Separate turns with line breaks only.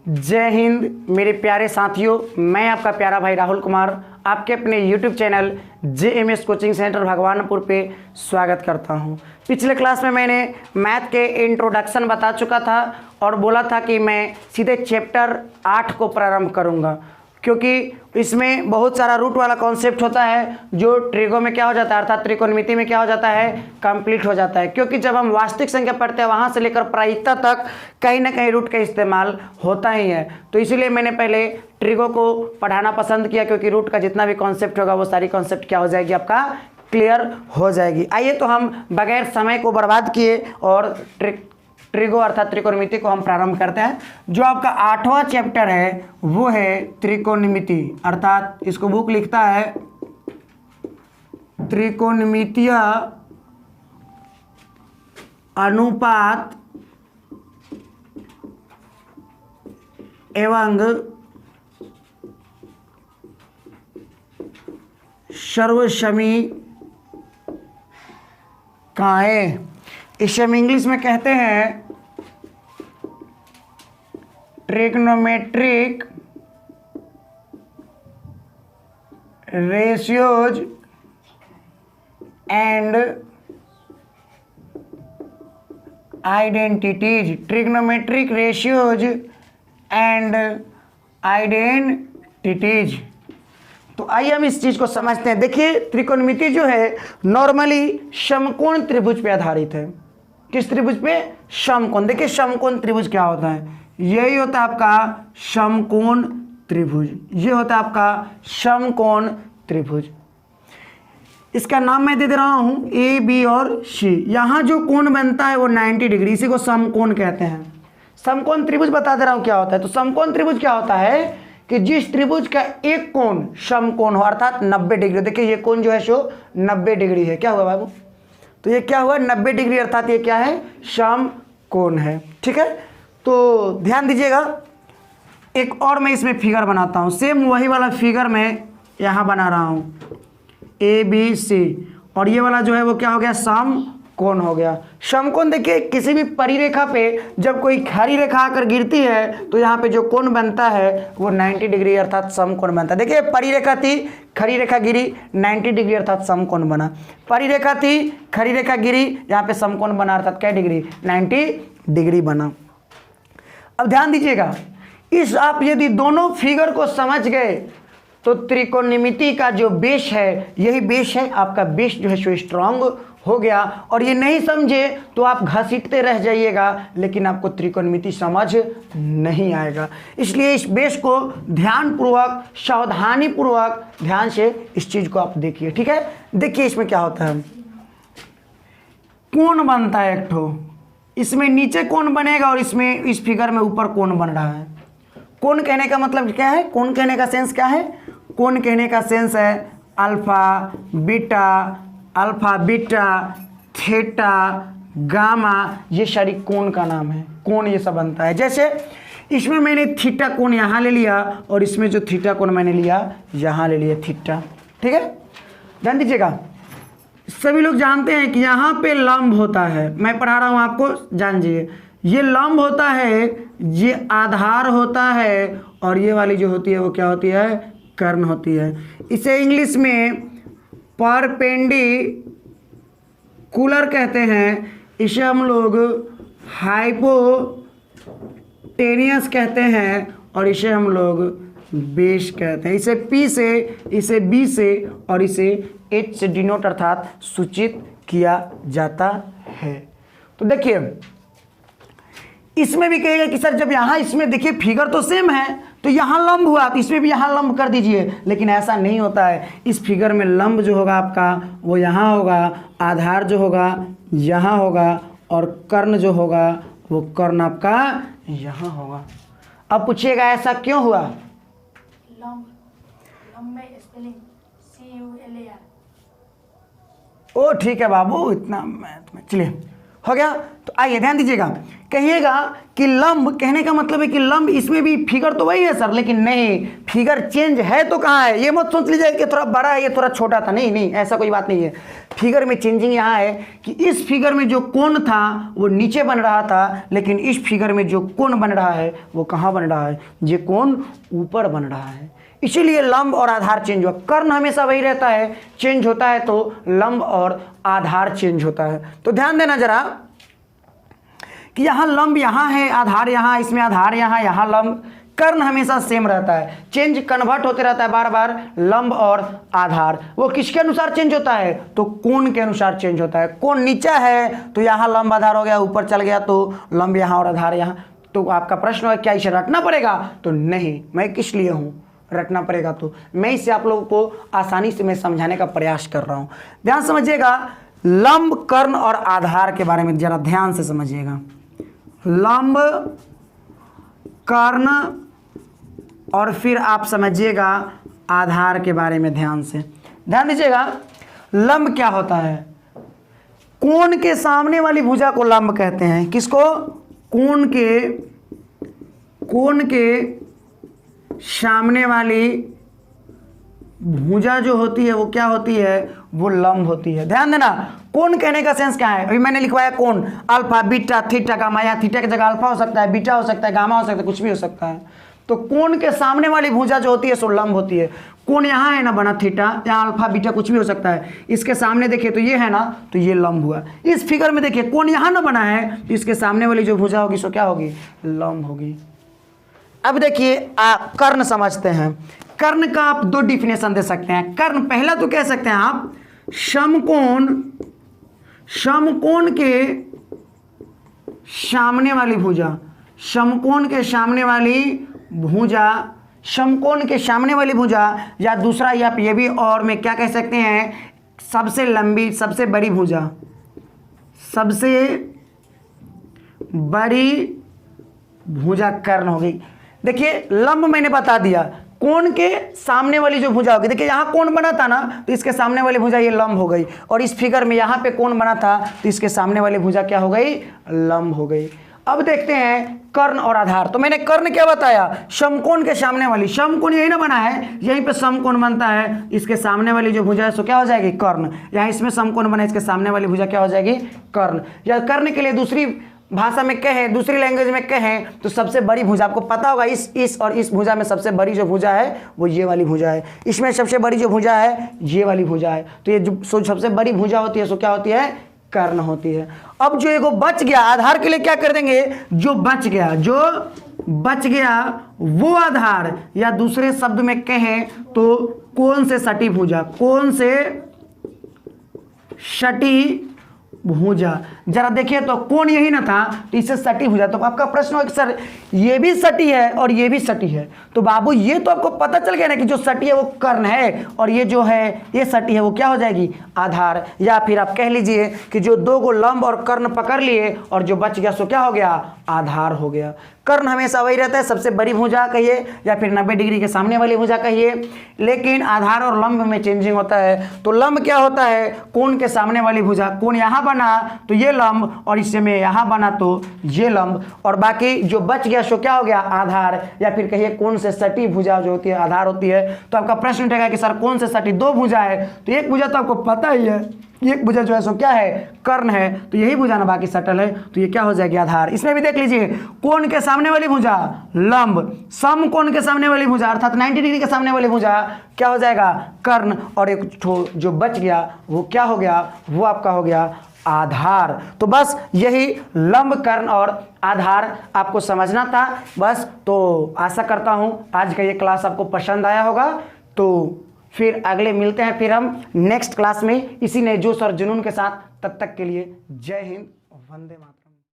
जय हिंद मेरे प्यारे साथियों, मैं आपका प्यारा भाई राहुल कुमार आपके अपने YouTube channel JMS coaching centre Bhagwanpur पे स्वागत करता हूं। पिछले क्लास में मैंने मैथ के इंट्रोडक्शन बता चुका था और बोला था कि मैं सीधे चैप्टर 8 को प्रारंभ करूंगा, क्योंकि इसमें बहुत सारा रूट वाला कॉन्सेप्ट होता है जो ट्रिगो में क्या हो जाता है, अर्थात त्रिकोणमिति में क्या हो जाता है, कंप्लीट हो जाता है। क्योंकि जब हम वास्तविक संख्या पढ़ते हैं वहाँ से लेकर प्रायिकता तक कहीं ना कहीं रूट का इस्तेमाल होता ही है। तो इसीलिए मैंने पहले ट्रिगो को पढ़ाना पसंद किया, क्योंकि रूट का जितना भी कॉन्सेप्ट होगा वो सारी कॉन्सेप्ट क्या हो जाएगी, आपका क्लियर हो जाएगी। आइए तो हम बगैर समय को बर्बाद किए और ट्रिगो अर्थात त्रिकोणमिति को हम प्रारंभ करते हैं। जो आपका 8वां चैप्टर है वो है त्रिकोणमिति, अर्थात इसको बुक लिखता है त्रिकोणमितीय अनुपात एवं सर्वसमीकाएं, इसे हम इंग्लिश में कहते हैं trigonometric ratios and identities. Trigonometric ratios and identities. तो आइए हम इस चीज को समझते हैं। देखिए, त्रिकोणमिति जो है नॉर्मली समकोण त्रिभुज पे आधारित है। किस त्रिभुज पे? समकोण। देखिए, समकोण त्रिभुज क्या होता है? यही होता है आपका समकोण त्रिभुज। ये होता है आपका समकोण त्रिभुज। इसका नाम मैं दे रहा हूं ए, बी और सी। यहां जो कोण बनता है वो 90 डिग्री, इसी को समकोण कहते हैं। समकोण त्रिभुज बता दे रहा हूं क्या होता है। तो समकोण त्रिभुज क्या होता है कि जिस त्रिभुज का एक कोण समकोण हो, अर्थात 90 डिग्री। देखिए, ये कोण जो है सो 90 डिग्री है। क्या हुआ बाबू? तो ये क्या हुआ? 90 डिग्री, अर्थात ये क्या है? समकोण है। ठीक है, तो ध्यान दीजिएगा। एक और मैं इसमें फिगर बनाता हूं, सेम वही वाला फिगर मैं यहां बना रहा हूं, ए बी सी, और ये वाला जो है वो क्या हो गया? समकोण हो गया। समकोण देखिए, किसी भी परिरेखा पे जब कोई खड़ी रेखा आकर गिरती है तो यहाँ पे जो कोण बनता है वो 90 डिग्री अर्थात समकोण बनता है। देखिए, परिरेखा थी, खड़ी रेखा गिरी, 90 डिग्री अर्थात समकोण बना। परिरेखा थी, खड़ी रेखा गिरी, यहाँ पे समकोण बना, अर्थात क्या डिग्री? 90 डिग्री बना। अब ध्यान दीजिएगा, इस आप यदि दोनों फिगर को समझ गए तो त्रिकोणमिति का जो बेस है, यही बेस है आपका। बेस जो है सो स्ट्रांग हो गया। और ये नहीं समझे तो आप घसीटते रह जाइएगा, लेकिन आपको त्रिकोणमिति समझ नहीं आएगा। इसलिए इस बेस को ध्यानपूर्वक, सावधानीपूर्वक, ध्यान से इस चीज को आप देखिए। ठीक है, देखिए इसमें क्या होता है। कोण बनता है एक ठो, इसमें नीचे कोण बनेगा और इसमें इस फिगर में ऊपर कोण बन रहा है। कोण कहने का मतलब क्या है? कोण कहने का सेंस क्या है? कोण कहने का सेंस है अल्फा बीटा थीटा गामा, ये सारी कोण का नाम है। कोण ये सब बनता है। जैसे इसमें मैंने थीटा कोण यहाँ ले लिया और इसमें जो थीटा कोण मैंने लिया यहाँ ले लिया थीटा। ठीक है, ध्यान दीजिएगा। सभी लोग जानते हैं कि यहाँ पे लंब होता है। मैं पढ़ा रहा हूँ आपको, जानिए। ये लंब होता है, ये आधार होता है, और ये वाली जो होती है वो क्या होती है? कर्ण होती है। इसे इंग्लिश में परपेंडिकुलर कहते हैं। इसे हम लोग हाइपोटेनियस कहते हैं, और इसे हम लोग बेस कहते हैं। इसे P से, इसे B से और इसे H से डिनोट अर्थात सूचित किया जाता है। तो देखिए, इसमें भी कहेगा कि सर जब यहाँ इसमें देखिए फिगर तो सेम है तो यहाँ लंब हुआ, तो इसमें भी यहाँ लंब कर दीजिए, लेकिन ऐसा नहीं होता है। इस फिगर में लंब जो होगा आपका वो यहाँ होगा, आधार जो होगा यहाँ होगा, और कर्ण जो होगा वो कर्ण आपका यहाँ होगा। अब पूछिएगा ऐसा क्यों हुआ?
लंब में स्पेलिंग CULAR।
ओ ठीक है बाबू, इतना मैं चलिए हो गया। तो आइए ध्यान दीजिएगा, कहिएगा कि लंब, कहने का मतलब है कि लंब, इसमें भी फिगर तो वही है सर, लेकिन नहीं, फिगर चेंज है तो कहाँ है, ये मत सोच लीजिए कि थोड़ा बड़ा है ये थोड़ा छोटा था, नहीं नहीं, ऐसा कोई बात नहीं है। फिगर में चेंजिंग यहाँ है कि इस फिगर में जो कोण था वो नीचे बन रहा था, लेकिन इस फिगर में जो कोण बन रहा है वो कहाँ बन रहा है, ये कोण ऊपर बन रहा है, इसीलिए लंब और आधार चेंज हुआ। कर्ण हमेशा वही रहता है, चेंज होता है तो लंब और आधार चेंज होता है। तो ध्यान देना जरा कि यहाँ लंब यहाँ है, आधार यहाँ, इसमें आधार यहाँ, यहाँ लंब। कर्ण हमेशा सेम रहता है, चेंज कन्वर्ट होते रहता है बार बार, लंब और आधार। वो किसके अनुसार चेंज होता है, तो कोण के अनुसार चेंज होता है। कोण नीचा है तो यहाँ लंब आधार हो गया, ऊपर चल गया तो लंब यहाँ और आधार यहाँ। तो आपका प्रश्न है क्या इसे रटना पड़ेगा, तो नहीं, मैं किस लिए हूँ, रटना पड़ेगा। तो मैं इसे आप लोगों को आसानी से मैं समझाने का प्रयास कर रहा हूँ। ध्यान समझिएगा, लंब, कर्ण और आधार के बारे में जरा ध्यान से समझिएगा। लंब, कर्ण और फिर आप समझिएगा आधार के बारे में ध्यान से। ध्यान दीजिएगा, लंब क्या होता है, कोण के सामने वाली भुजा को लंब कहते हैं। किसको, कोण के सामने वाली भुजा जो होती है वो क्या होती है, वो लंब होती है। ध्यान देना, कोण कहने का सेंस क्या है, अभी मैंने लिखवाया कोण, अल्फा, बीटा, थीटा, गामा, या थीटा की जगह अल्फा हो सकता है, बीटा हो सकता है, गामा हो सकता है, कुछ भी हो सकता है। तो कोण के सामने वाली भुजा जो होती है सो लंब होती है। कोण यहाँ है ना बना थीटा, यहाँ अल्फा, बीटा कुछ भी हो सकता है, इसके सामने देखिए तो ये है ना, तो ये लंब हुआ। इस फिगर में देखिए कोण यहाँ ना बना है, तो इसके सामने वाली जो भुजा होगी सो क्या होगी, लंब होगी। अब देखिए कर्ण समझते हैं। कर्ण का आप दो डिफिनेशन दे सकते हैं। कर्ण पहला तो कह सकते हैं आप समकोण, समकोण के सामने वाली भुजा, समकोण के सामने वाली भुजा, समकोण के सामने वाली भुजा, या दूसरा या ये भी और में क्या कह सकते हैं, सबसे लंबी, सबसे बड़ी भुजा, सबसे बड़ी भुजा कर्ण हो गई। देखिए लंब मैंने बता दिया, कोण के सामने वाली जो भुजा होगी, देखिए यहाँ कोण बना था ना, तो इसके सामने वाली भुजा ये लंब हो गई, और इस फिगर में यहाँ पे कोण बना था तो इसके सामने वाली भुजा क्या हो गई, लंब हो गई। अब देखते हैं कर्ण और आधार। तो मैंने कर्ण क्या बताया, समकोण के सामने वाली, समकोण यही ना बना है, यहीं पे समकोण बनता है, इसके सामने वाली जो भुजा है सो क्या हो जाएगी, कर्ण। यहाँ इसमें समकोण बना है, इसके सामने वाली भुजा क्या हो जाएगी, कर्ण। या कर्ण के लिए दूसरी भाषा में कहें, दूसरी लैंग्वेज में कहें तो सबसे बड़ी भुजा, आपको पता होगा इस और इस भुजा में सबसे बड़ी जो भुजा है वो ये वाली भुजा है, इसमें सबसे बड़ी जो भुजा है ये वाली भुजा है। तो ये जो सबसे बड़ी भुजा होती है सो क्या होती है, कर्ण होती है। अब जो एगो बच गया, आधार के लिए क्या कर देंगे, जो बच गया, जो बच गया वो आधार, या दूसरे शब्द में कहें तो कोण से सटी भुजा, कोण से सटी भुजा। जरा देखिए तो कोण यही ना था, तो इससे सटी भुजा। तो आपका प्रश्न हो कि सर ये भी सटी है और ये भी सटी है, तो बाबू ये तो आपको पता चल गया ना कि जो सटी है वो कर्ण है, और ये जो है ये सटी है वो क्या हो जाएगी, आधार। या फिर आप कह लीजिए कि जो दो को लंब और कर्ण पकड़ लिए और जो बच गया सो क्या हो गया, आधार हो गया। कर्ण हमेशा वही रहता है, सबसे बड़ी भुजा कहिए या फिर 90 डिग्री के सामने वाली भुजा कहिए, लेकिन आधार और लंब में चेंजिंग होता है। तो लंब क्या होता है, कोण के सामने वाली भुजा, कोण यहाँ बना तो ये लंब, और इसमें यहाँ बना तो ये लंब, और बाकी जो बच गया सो क्या हो गया, आधार। या फिर कहिए कोण से सटी भुजा जो होती है आधार होती है। तो आपका प्रश्न उठेगा कि सर कोण से सटी दो भुजा है, तो एक भुजा तो आपको पता ही है, एक भुजा जो है सो क्या है, कर्ण है, तो यही भुजा ना बाकी सटल है, तो ये क्या हो जाएगी, आधार। इसमें भी देख लीजिए, कोण के सामने वाली भुजा लंब, समकोण के सामने वाली भुजा अर्थात 90 डिग्री के सामने वाली भुजा क्या हो जाएगा, कर्ण, और एक जो बच गया वो क्या हो गया, वो आपका हो गया आधार। तो बस यही लंब, कर्ण और आधार आपको समझना था बस। तो आशा करता हूँ आज का ये क्लास आपको पसंद आया होगा। तो फिर अगले मिलते हैं फिर हम नेक्स्ट क्लास में इसी नए जोश और जुनून के साथ। तब तक के लिए जय हिंद, वंदे मातरम।